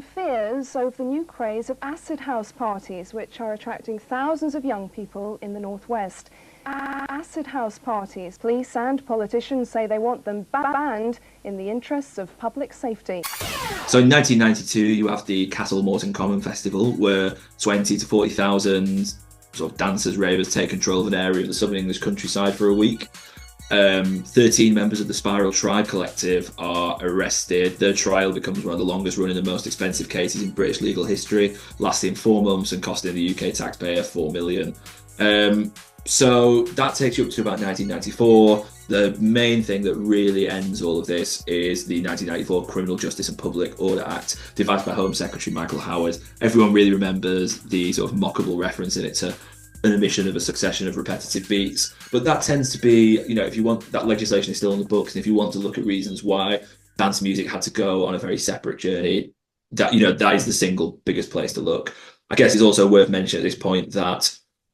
fears over the new craze of acid house parties, which are attracting thousands of young people in the northwest. Acid house parties, police and politicians say they want them banned in the interests of public safety. So in 1992, you have the Castle Morton Common Festival, where 20 to 40,000 sort of dancers, ravers take control of an area of the southern English countryside for a week. 13 members of the Spiral Tribe Collective are arrested. Their trial becomes one of the longest running and most expensive cases in British legal history, lasting 4 months and costing the UK taxpayer 4 million. So that takes you up to about 1994. The main thing that really ends all of this is the 1994 Criminal Justice and Public Order Act, devised by Home Secretary Michael Howard. Everyone really remembers the sort of mockable reference in it to an omission of a succession of repetitive beats. But that tends to be, if you want, that legislation is still on the books, and if you want to look at reasons why dance music had to go on a very separate journey, that is the single biggest place to look. I guess it's also worth mentioning at this point that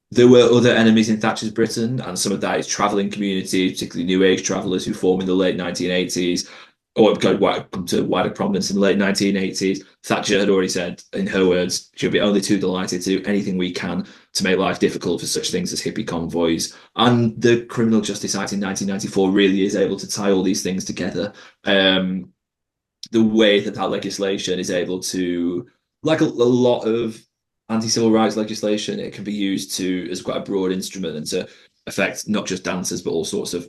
there were other enemies in Thatcher's Britain, and some of that is travelling communities, particularly New Age travellers who formed in the late 1980s, or come to wider prominence in the late 1980s. Thatcher had already said, in her words, she'll be only too delighted to do anything we can to make life difficult for such things as hippie convoys. And the Criminal Justice Act in 1994 really is able to tie all these things together. The way that legislation is able to, like a lot of anti-civil rights legislation, it can be used as quite a broad instrument and to affect not just dancers, but all sorts of,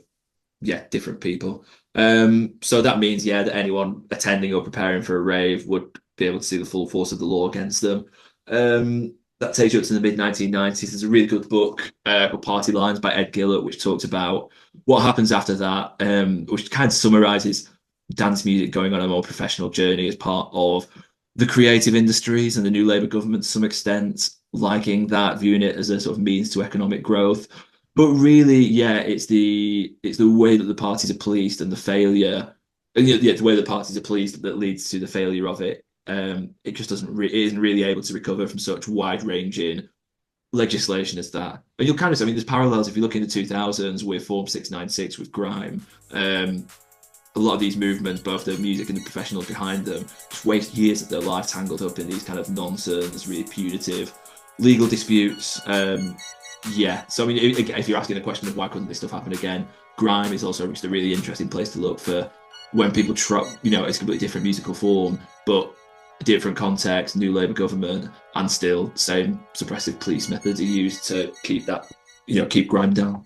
different people. So that means, that anyone attending or preparing for a rave would be able to see the full force of the law against them. That takes you up to the mid-1990s. There's a really good book called Party Lines by Ed Gillett, which talks about what happens after that, which kind of summarises dance music going on a more professional journey as part of the creative industries, and the new Labour government to some extent liking that, viewing it as a sort of means to economic growth. But really, it's the way that the parties are policed and the failure, and the way the parties are policed that leads to the failure of it. It just it isn't really able to recover from such wide-ranging legislation as that. And you'll kind of, there's parallels if you look in the 2000s with Form 696 with grime. A lot of these movements, both the music and the professionals behind them, just waste years of their life tangled up in these kind of nonsense, really punitive legal disputes. So if you're asking the question of why couldn't this stuff happen again, grime is also just a really interesting place to look for when people try, it's a completely different musical form, but a different context, new Labour government, and still same suppressive police methods are used to keep that, keep grime down.